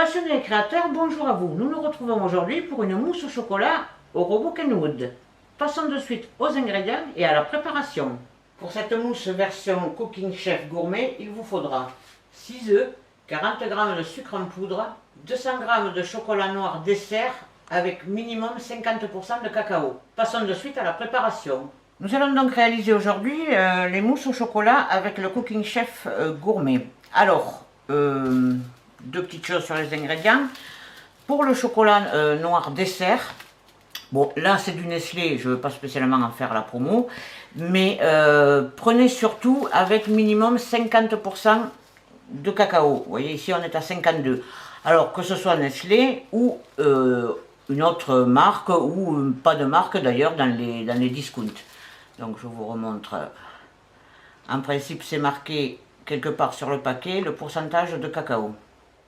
Passionnés et créateurs, bonjour à vous. Nous nous retrouvons aujourd'hui pour une mousse au chocolat au robot Kenwood. Passons de suite aux ingrédients et à la préparation. Pour cette mousse version Cooking Chef Gourmet, il vous faudra 6 œufs, 40 g de sucre en poudre, 200 g de chocolat noir dessert avec minimum 50% de cacao. Passons de suite à la préparation. Nous allons donc réaliser aujourd'hui les mousses au chocolat avec le Cooking Chef Gourmet. Alors, deux petites choses sur les ingrédients. Pour le chocolat noir dessert, bon là c'est du Nestlé, je ne veux pas spécialement en faire la promo, mais prenez surtout avec minimum 50% de cacao. Vous voyez ici on est à 52. Alors que ce soit Nestlé ou une autre marque ou pas de marque d'ailleurs dans les discounts. Donc je vous remontre. En principe c'est marqué quelque part sur le paquet le pourcentage de cacao.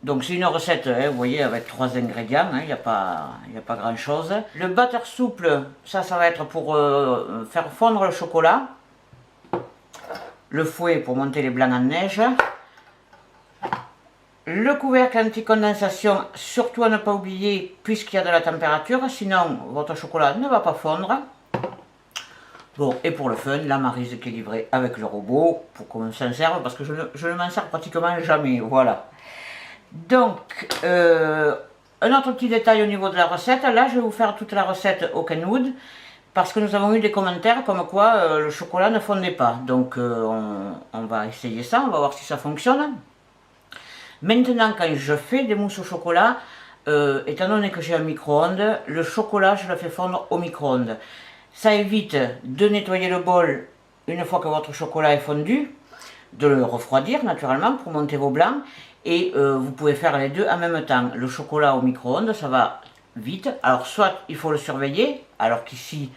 Donc c'est une recette, hein, vous voyez, avec 3 ingrédients, il n'y a pas grand chose. Le batter souple, ça va être pour faire fondre le chocolat. Le fouet pour monter les blancs en neige. Le couvercle anti-condensation, surtout à ne pas oublier puisqu'il y a de la température, sinon votre chocolat ne va pas fondre. Bon, et pour le fun, la maryse qui est livrée avec le robot, pour qu'on s'en serve, parce que je ne m'en sers pratiquement jamais, voilà. Donc, un autre petit détail au niveau de la recette, là je vais vous faire toute la recette au Kenwood, parce que nous avons eu des commentaires comme quoi le chocolat ne fondait pas. Donc on va essayer ça, on va voir si ça fonctionne. Maintenant quand je fais des mousses au chocolat, étant donné que j'ai un micro-ondes, le chocolat je le fais fondre au micro-ondes. Ça évite de nettoyer le bol une fois que votre chocolat est fondu, de le refroidir naturellement pour monter vos blancs. Et vous pouvez faire les deux en même temps. Le chocolat au micro-ondes, ça va vite. Alors soit il faut le surveiller, alors qu'ici,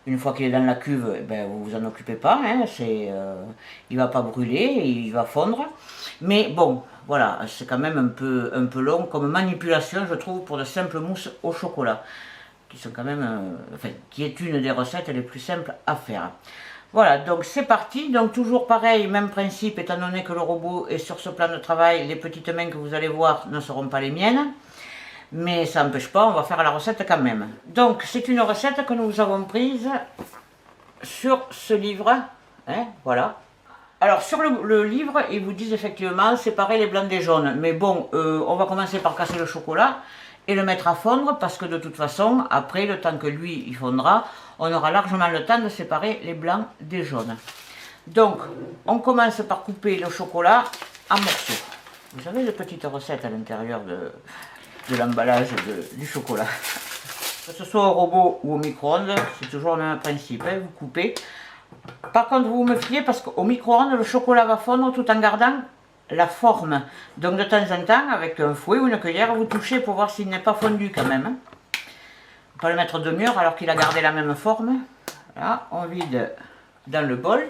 une fois qu'il est dans la cuve, ben, vous vous en occupez pas. Hein, il ne va pas brûler, il va fondre. Mais bon, voilà, c'est quand même un peu long comme manipulation, je trouve, pour de simples mousses au chocolat. Qui sont quand même, qui est une des recettes les plus simples à faire. Voilà, donc c'est parti. Donc toujours pareil, même principe, étant donné que le robot est sur ce plan de travail, les petites mains que vous allez voir ne seront pas les miennes. Mais ça n'empêche pas, on va faire la recette quand même. Donc c'est une recette que nous avons prise sur ce livre. Hein, voilà. Alors sur le livre, ils vous disent effectivement séparer les blancs des jaunes. Mais bon, on va commencer par casser le chocolat et le mettre à fondre, parce que de toute façon, après, le temps que lui, il fondra, on aura largement le temps de séparer les blancs des jaunes. Donc, on commence par couper le chocolat en morceaux. Vous savez, les petites recettes à l'intérieur de l'emballage du chocolat. Que ce soit au robot ou au micro-ondes, c'est toujours le même principe, hein, vous coupez. Par contre, vous me fiez, parce qu'au micro-ondes, le chocolat va fondre tout en gardant la forme. Donc de temps en temps, avec un fouet ou une cuillère, vous touchez pour voir s'il n'est pas fondu quand même. On peut le mettre demi-heure alors qu'il a gardé la même forme. Là, on vide dans le bol.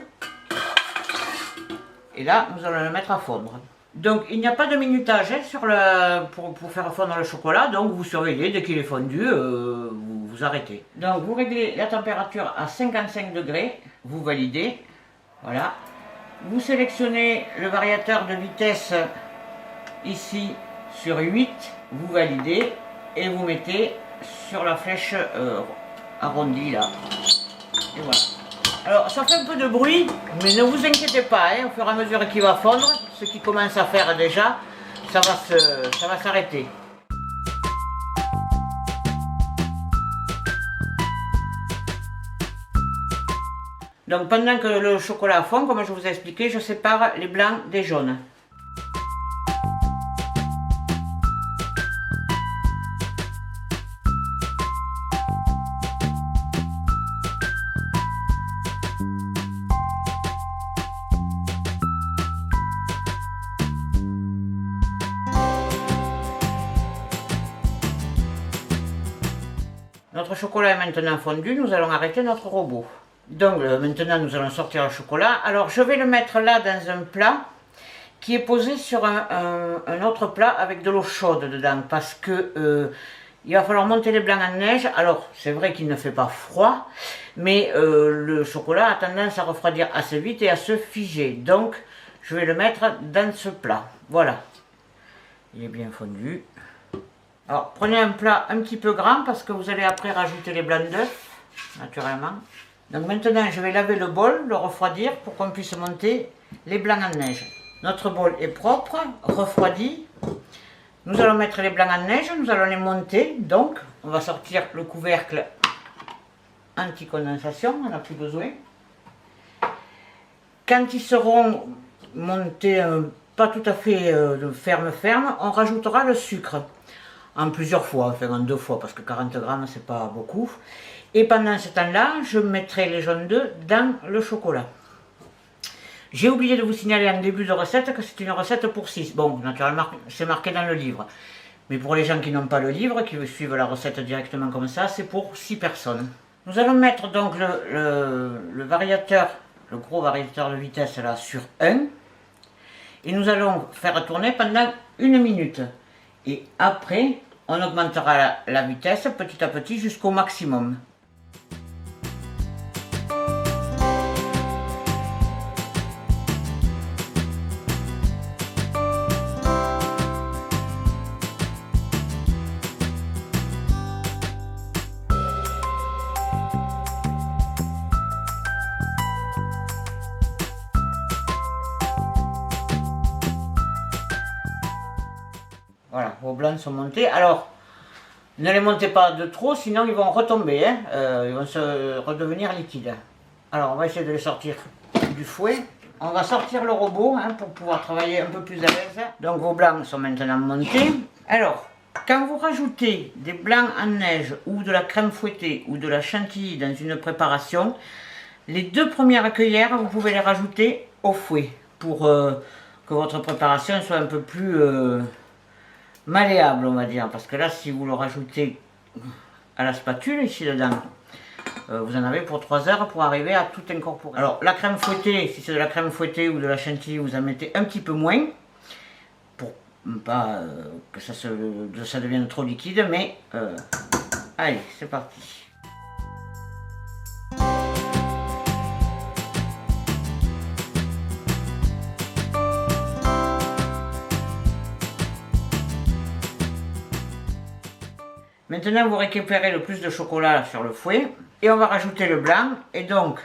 Et là, nous allons le mettre à fondre. Donc il n'y a pas de minutage hein, pour faire fondre le chocolat. Donc vous surveillez, dès qu'il est fondu, vous arrêtez. Donc vous réglez la température à 55 degrés. Vous validez. Voilà. Vous sélectionnez le variateur de vitesse ici sur 8, vous validez et vous mettez sur la flèche arrondie là. Et voilà. Alors ça fait un peu de bruit, mais ne vous inquiétez pas, hein, au fur et à mesure qu'il va fondre, ce qui commence à faire déjà, ça va s'arrêter. Donc pendant que le chocolat fond, comme je vous ai expliqué, je sépare les blancs des jaunes. Notre chocolat est maintenant fondu, nous allons arrêter notre robot. Donc maintenant nous allons sortir le chocolat. Alors je vais le mettre là dans un plat qui est posé sur un autre plat avec de l'eau chaude dedans, parce que il va falloir monter les blancs en neige. Alors c'est vrai qu'il ne fait pas froid, mais le chocolat a tendance à refroidir assez vite et à se figer. Donc je vais le mettre dans ce plat. Voilà, il est bien fondu. Alors prenez un plat un petit peu grand parce que vous allez après rajouter les blancs d'œufs, naturellement. Donc maintenant je vais laver le bol, le refroidir pour qu'on puisse monter les blancs en neige. Notre bol est propre, refroidi. Nous allons mettre les blancs en neige, nous allons les monter. Donc on va sortir le couvercle anti-condensation, on n'a plus besoin. Quand ils seront montés pas tout à fait ferme, on rajoutera le sucre. En plusieurs fois, enfin en 2 fois, parce que 40 grammes, c'est pas beaucoup. Et pendant ce temps-là, je mettrai les jaunes d'œufs dans le chocolat. J'ai oublié de vous signaler en début de recette que c'est une recette pour 6. Bon, naturellement, c'est marqué dans le livre. Mais pour les gens qui n'ont pas le livre, qui suivent la recette directement comme ça, c'est pour 6 personnes. Nous allons mettre donc le variateur, le gros variateur de vitesse là, sur 1. Et nous allons faire tourner pendant 1 minute. Et après, on augmentera la vitesse petit à petit jusqu'au maximum. Voilà, vos blancs sont montés. Alors, ne les montez pas de trop, sinon ils vont retomber, hein. Ils vont se redevenir liquides. Alors, on va essayer de les sortir du fouet. On va sortir le robot hein, pour pouvoir travailler un peu plus à l'aise. Donc, vos blancs sont maintenant montés. Alors, quand vous rajoutez des blancs en neige ou de la crème fouettée ou de la chantilly dans une préparation, les 2 premières cuillères, vous pouvez les rajouter au fouet pour que votre préparation soit un peu plus malléable, on va dire, parce que là si vous le rajoutez à la spatule ici dedans, vous en avez pour 3 heures pour arriver à tout incorporer. Alors la crème fouettée, si c'est de la crème fouettée ou de la chantilly, vous en mettez un petit peu moins pour pas que ça devienne trop liquide, mais allez, c'est parti. Maintenant, vous récupérez le plus de chocolat sur le fouet et on va rajouter le blanc et donc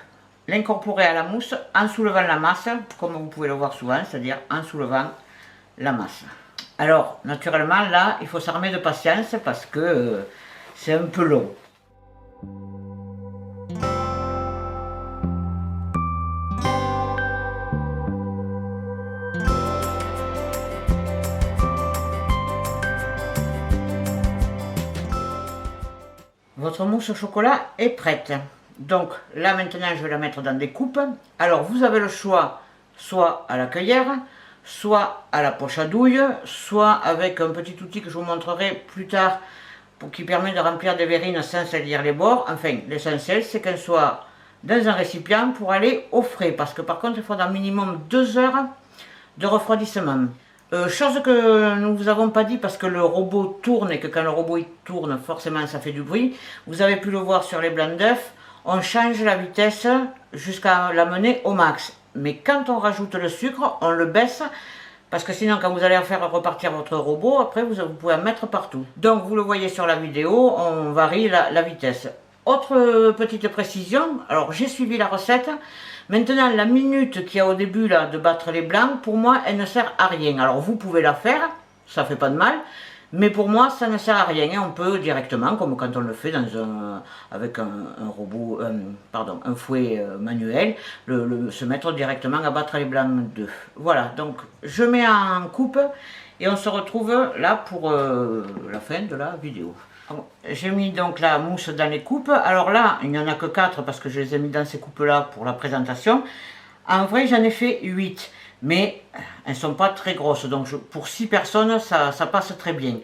l'incorporer à la mousse en soulevant la masse, comme vous pouvez le voir souvent, c'est-à-dire en soulevant la masse. Alors, naturellement, là, il faut s'armer de patience parce que c'est un peu long. Votre mousse au chocolat est prête. Donc là maintenant je vais la mettre dans des coupes. Alors vous avez le choix, soit à la cuillère, soit à la poche à douille, soit avec un petit outil que je vous montrerai plus tard qui permet de remplir des verrines sans salir les bords. Enfin, l'essentiel c'est qu'elle soit dans un récipient pour aller au frais. Parce que par contre il faudra minimum 2 heures de refroidissement. Chose que nous vous avons pas dit parce que le robot tourne et que quand le robot il tourne forcément ça fait du bruit. Vous avez pu le voir sur les blancs d'œufs, on change la vitesse jusqu'à la mener au max. Mais quand on rajoute le sucre, on le baisse parce que sinon quand vous allez faire repartir votre robot, après vous pouvez en mettre partout. Donc vous le voyez sur la vidéo, on varie la vitesse. Autre petite précision, alors j'ai suivi la recette. Maintenant, la minute qu'il y a au début là, de battre les blancs, pour moi, elle ne sert à rien. Alors, vous pouvez la faire, ça fait pas de mal, mais pour moi, ça ne sert à rien. On peut directement, comme quand on le fait avec un robot, un fouet manuel, se mettre directement à battre les blancs d'œufs. Voilà, donc je mets en coupe et on se retrouve là pour la fin de la vidéo. J'ai mis donc la mousse dans les coupes. Alors là, il n'y en a que 4 parce que je les ai mis dans ces coupes-là pour la présentation. En vrai, j'en ai fait 8. Mais elles ne sont pas très grosses. Donc pour 6 personnes, ça passe très bien.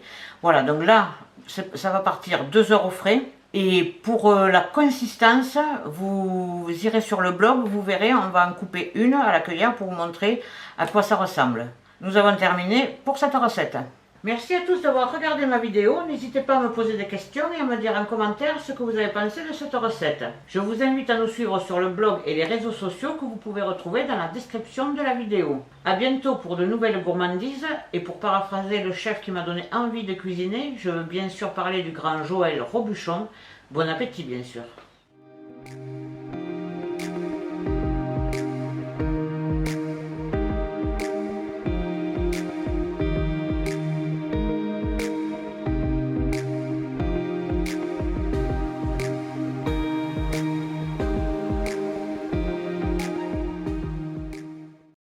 Voilà, donc là, ça va partir 2 heures au frais. Et pour la consistance, vous irez sur le blog, vous verrez, on va en couper une à la cuillère pour vous montrer à quoi ça ressemble. Nous avons terminé pour cette recette. Merci à tous d'avoir regardé ma vidéo. N'hésitez pas à me poser des questions et à me dire en commentaire ce que vous avez pensé de cette recette. Je vous invite à nous suivre sur le blog et les réseaux sociaux que vous pouvez retrouver dans la description de la vidéo. A bientôt pour de nouvelles gourmandises, et pour paraphraser le chef qui m'a donné envie de cuisiner, je veux bien sûr parler du grand Joël Robuchon. Bon appétit bien sûr.